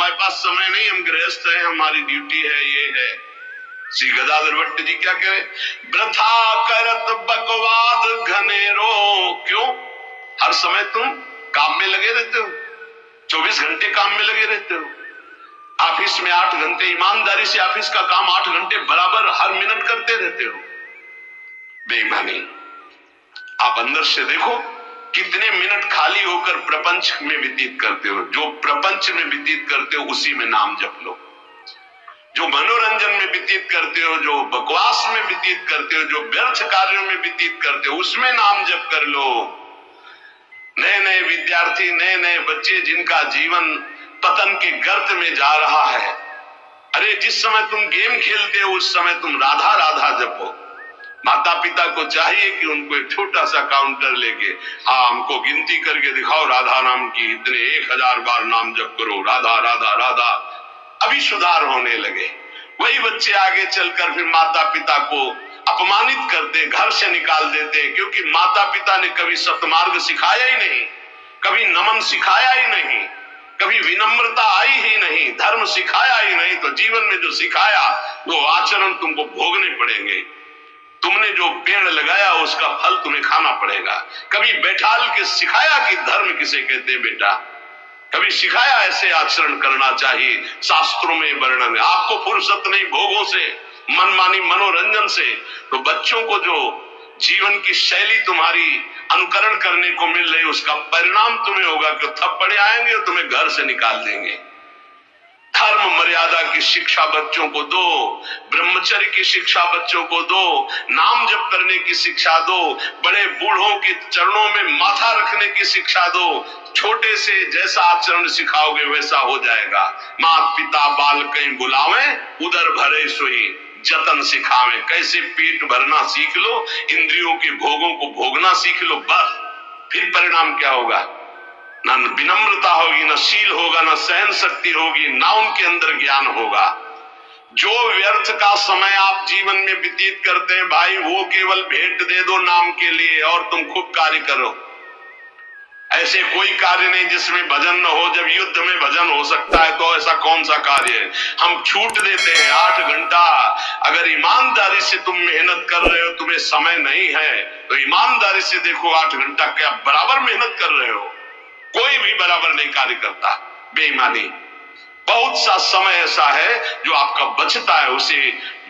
हमारे पास समय नहीं, हम गृहस्थ हैं, हमारी ड्यूटी है, ये है। श्री गदाधर भट्ट जी क्या कह रहे, वृथा करत बकवाद घनेरो। क्यों? हर समय तुम काम में लगे रहते हो, 24 घंटे काम में लगे रहते हो। ऑफिस में 8 घंटे, ईमानदारी से ऑफिस का काम 8 घंटे बराबर हर मिनट करते रहते हो। बेईमानी। आप अंदर से देखो कितने मिनट खाली होकर प्रपंच में व्यतीत करते हो। जो प्रपंच में व्यतीत करते हो उसी में नाम जप लो। जो मनोरंजन में व्यतीत करते हो, जो बकवास में व्यतीत करते हो, जो व्यर्थ कार्यों में व्यतीत करते हो, उसमें नाम जप कर लो। नए नए विद्यार्थी, नए नए बच्चे जिनका जीवन पतन के गर्त में जा रहा है, अरे जिस समय तुम गेम खेलते हो उस समय तुम राधा राधा जपो। माता पिता को चाहिए कि उनको एक छोटा सा काउंटर लेके, हाँ हमको गिनती करके दिखाओ राधा नाम की, इतने 1000 बार नाम जप करो, राधा राधा राधा। अभी सुधार होने लगे। वही बच्चे आगे चलकर फिर माता पिता को अपमानित करते, घर से निकाल देते, क्योंकि माता पिता ने कभी सत्मार्ग सिखाया ही नहीं, कभी नमन सिखाया ही नहीं, कभी विनम्रता आई ही नहीं, धर्म सिखाया ही नहीं। तो जीवन में जो सिखाया वो आचरण तुमको भोगने पड़ेंगे। तुमने जो पेड़ लगाया उसका फल तुम्हें खाना पड़ेगा। कभी बैठाल के सिखाया कि धर्म किसे कहते बेटा, कभी सिखाया ऐसे आचरण करना चाहिए। शास्त्रों में वर्णन है। आपको फुर्सत नहीं भोगों से, मनमानी मनोरंजन से, तो बच्चों को जो जीवन की शैली तुम्हारी अनुकरण करने को मिल रही, उसका परिणाम तुम्हें होगा कि थप्पड़े आएंगे और तुम्हें घर से निकाल देंगे। धर्म मर्यादा की शिक्षा बच्चों को दो, ब्रह्मचर्य की शिक्षा बच्चों को दो, नाम जप करने की शिक्षा दो, बड़े बूढ़ों के चरणों में माथा रखने की शिक्षा दो। छोटे से जैसा आचरण सिखाओगे वैसा हो जाएगा। माता पिता बाल कहीं बुलावे, उधर भरे सोई जतन सिखावे। कैसे पेट भरना सीख लो, इंद्रियों के भोगों को भोगना सीख लो, बस फिर परिणाम क्या होगा? ना विनम्रता होगी, ना शील होगा, ना सहन शक्ति होगी, ना उनके अंदर ज्ञान होगा। जो व्यर्थ का समय आप जीवन में व्यतीत करते हैं भाई, वो केवल भेंट दे दो नाम के लिए और तुम खूब कार्य करो। ऐसे कोई कार्य नहीं जिसमें भजन न हो। जब युद्ध में भजन हो सकता है तो ऐसा कौन सा कार्य है? हम छूट देते हैं 8 घंटा। अगर ईमानदारी से तुम मेहनत कर रहे हो, तुम्हें समय नहीं है तो ईमानदारी से देखो 8 घंटा क्या बराबर मेहनत कर रहे हो? कोई भी बराबर नहीं कार्य करता। बेईमानी। बहुत सा समय ऐसा है जो आपका बचता है, उसे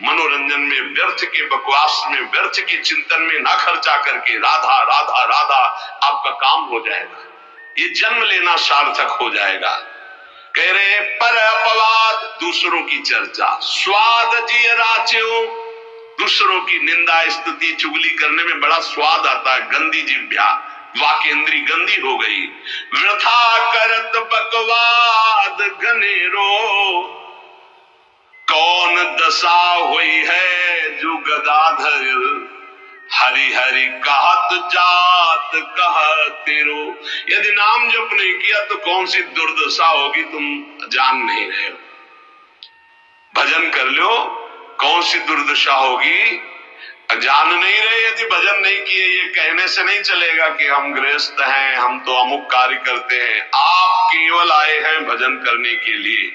मनोरंजन में, व्यर्थ के बकवास में, व्यर्थ के चिंतन में ना खर्चा करके राधा राधा राधा आपका काम हो जाएगा। ये जन्म लेना सार्थक हो जाएगा। कह रहे पर अपवाद, दूसरों की चर्चा, स्वाद जी राच्यो, दूसरों की निंदा स्तुति चुगली करने में बड़ा स्वाद आता है। गंदी जिह्वा, वाकेंद्री गंदी हो गई। वृथा करत बकवाद घनेरो, कौन दशा हुई है जो गदाधर, हरि हरि कहत जात कहतेरो। यदि नाम जप नहीं किया तो कौन सी दुर्दशा होगी तुम जान नहीं रहे हो। भजन कर लो, कौन सी दुर्दशा होगी जान नहीं रहे। यदि भजन नहीं किए, ये कहने से नहीं चलेगा कि हम गृहस्थ हैं, हम तो अमुक कार्य करते हैं। आप केवल आए हैं भजन करने के लिए।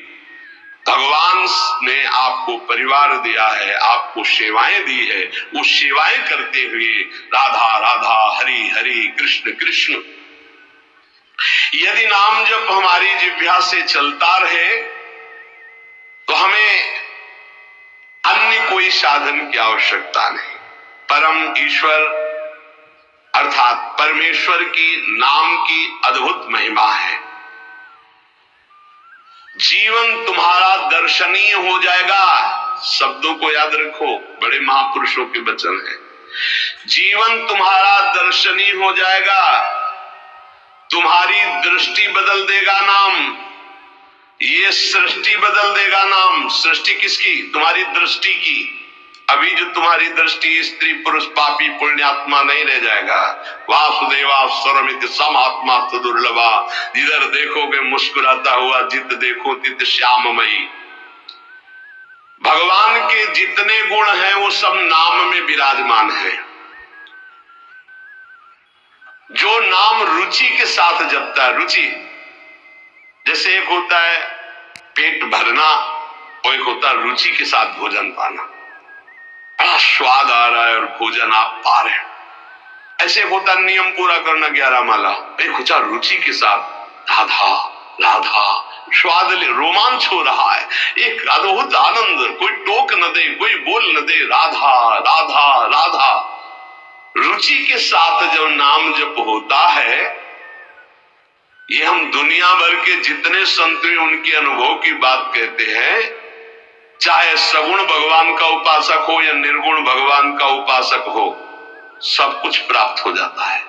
भगवान ने आपको परिवार दिया है, आपको सेवाएं दी है, वो सेवाएं करते हुए राधा राधा हरि हरि कृष्ण कृष्ण। यदि नाम जप हमारी जिह्वा से चलता रहे तो हमें अन्य कोई साधन की आवश्यकता नहीं। परम ईश्वर अर्थात परमेश्वर की नाम की अद्भुत महिमा है। जीवन तुम्हारा दर्शनीय हो जाएगा। शब्दों को याद रखो, बड़े महापुरुषों के वचन हैं। जीवन तुम्हारा दर्शनीय हो जाएगा, तुम्हारी दृष्टि बदल देगा नाम, ये सृष्टि बदल देगा नाम। सृष्टि किसकी? तुम्हारी दृष्टि की। अभी जो तुम्हारी दृष्टि स्त्री पुरुष पापी पुण्यात्मा नहीं रह जाएगा। वासुदेवा स्वरमित समात्मा दुर्लभा, जिधर देखोगे मुस्कुराता हुआ, जित देखो तित श्याममयी। भगवान के जितने गुण हैं वो सब नाम में विराजमान है। जो नाम रुचि के साथ जपता है, रुचि जैसे एक होता है पेट भरना और एक होता रुचि के साथ भोजन पाना। बड़ा स्वाद आ रहा है और भोजन आप पा रहे हैं, ऐसे होता नियम पूरा करना 11 माला। एक होता रुचि के साथ राधा राधा, स्वाद रोमांच हो रहा है, एक अद्भुत आनंद, कोई टोक न दे, कोई बोल न दे, राधा राधा राधा। रुचि के साथ जब नाम जप होता है, ये हम दुनिया भर के जितने संत हैं उनके अनुभव की बात कहते हैं, चाहे सगुण भगवान का उपासक हो या निर्गुण भगवान का उपासक हो, सब कुछ प्राप्त हो जाता है।